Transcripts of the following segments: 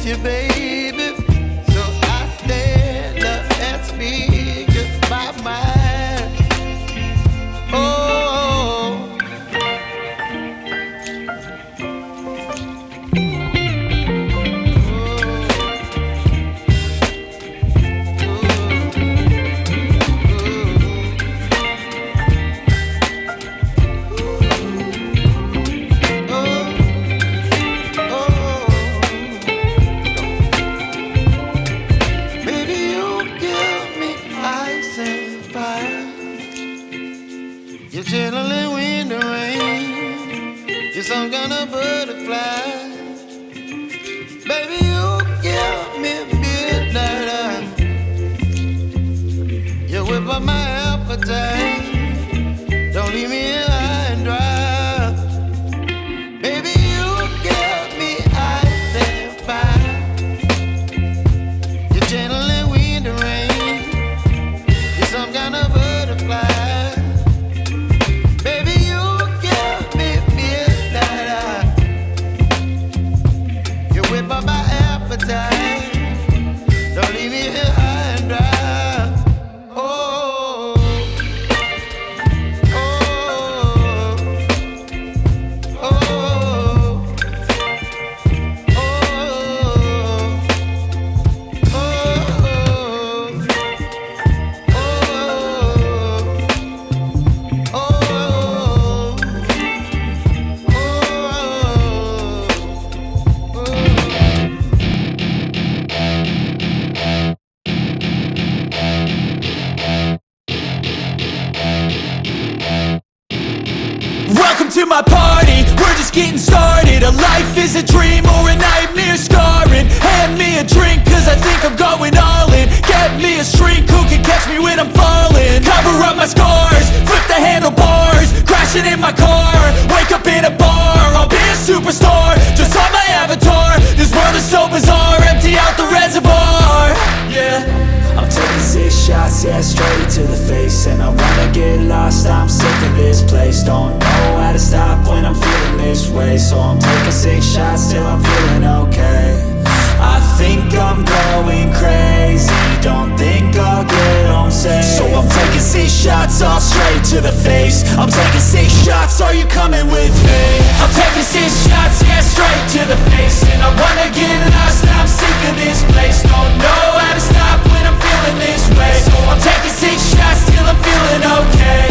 miss you, baby. So I stand up and speak my mind. Oh. You're chilling when the rain. You're some kind of butterfly. Baby, you give me midnight. You whip up my appetite. Don't leave me here high and dry. Baby, you give me ice and fire. You're chilling when the rain. You're some kind of butterfly. Don't leave me here high and dry. Oh, oh, oh, oh, Welcome to my party, we're just getting started. A life is a dream or a nightmare scarring. Hand me a drink cause I think I'm going all in. Get me a shrink who can catch me when I'm falling. Cover up my scars, flip the handlebars. Crashing in my car, wake up in a bar. I'll be a superstar, just on my avatar. This world is so bizarre, empty out the reservoir. Yeah, I'm taking 6 shots, yeah, straight to the face. And I wanna get lost, I'm sick of this place. Don't know how to stop when I'm feeling this way. So I'm taking 6 shots till I'm feeling okay. I think I'm going crazy, don't think I'll get home safe. So I'm taking 6 shots, all straight to the face. I'm taking 6 shots, are you coming with me? I'm taking 6 shots, yeah, straight to the face. And I wanna get lost, I'm sick of this place. Don't know how to stop when I'm feeling this way. So I'm taking 6 shots till I'm feeling okay.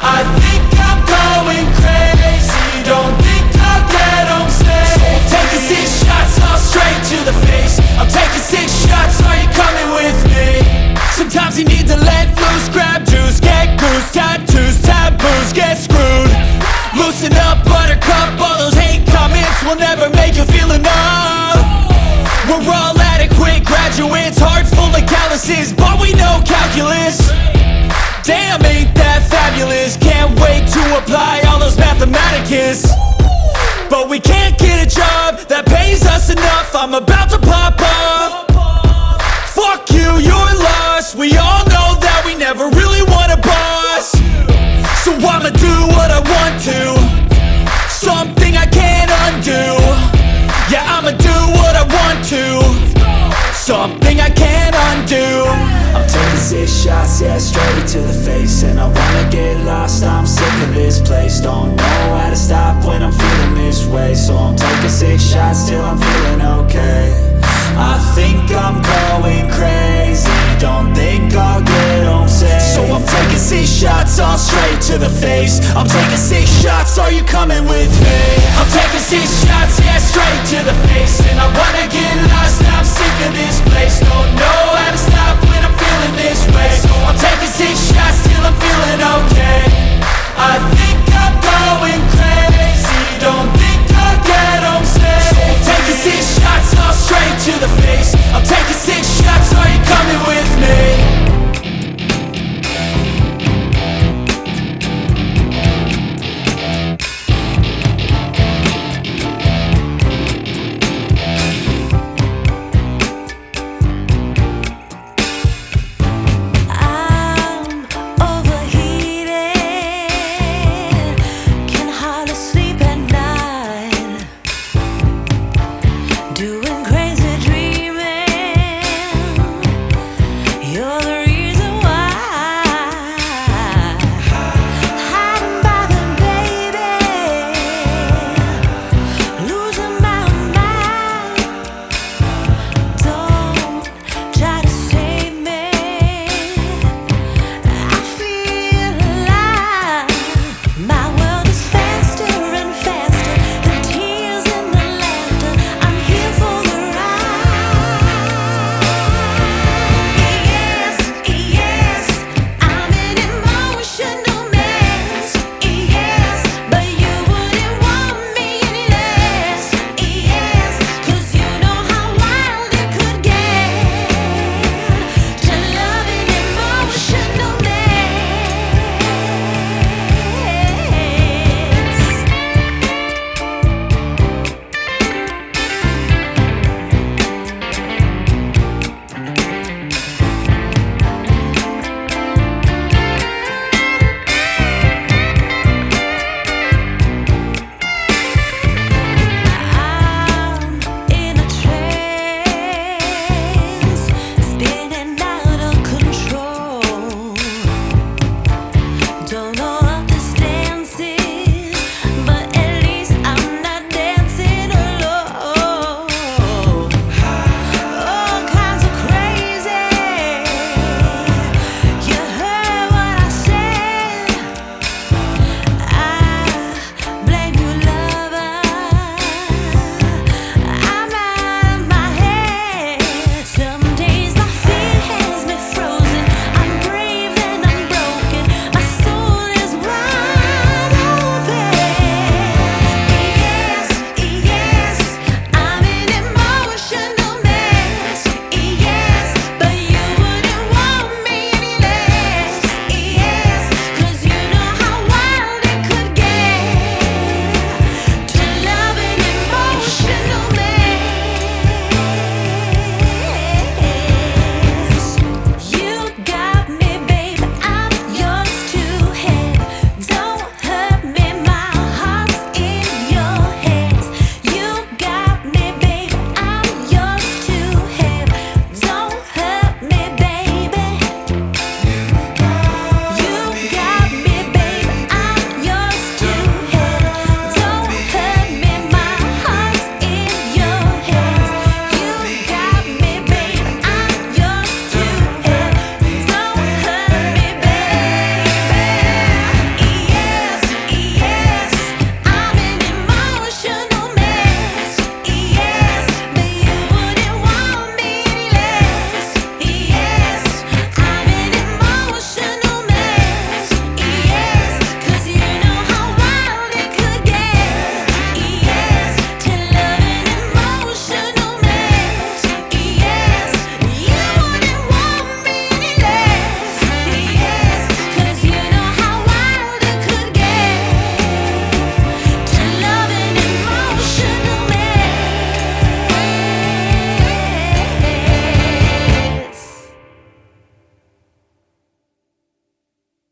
I think I'm going crazy, don't think I'll get home safe. So I'm taking 6 shots, all straight to the face. I'm taking 6 shots, are you coming with me? Sometimes you need to let loose, grab juice, get goose, tattoos, taboos, get screwed. Loosen up, buttercup, all those hate comments will never make you feel enough. We're all adequate graduates, heart full of calluses, but we know calculus. Damn, ain't that fabulous? Can't wait to apply all those mathematicus. But we can't get a job that pays us enough. I'm about to pop off. Fuck you, you're lost. We all know that we never really want a boss. So I'ma do what I want to, something I can't undo. Yeah, I'ma do what I want to, something I can't undo. I'm taking 6 shots, yeah, straight to the face. And I wanna get lost, I'm sick of this place. Don't know how to stop when I'm feeling this way. So I'm taking 6 shots till I'm feeling okay. I think I'm going crazy, don't think I'll get home safe. So I'm taking 6 shots, all straight to the face. I'm taking 6 shots, are you coming with me? I'm taking 6 shots, yeah, straight to the face. And I wanna get lost, I'm sick of this place. Don't know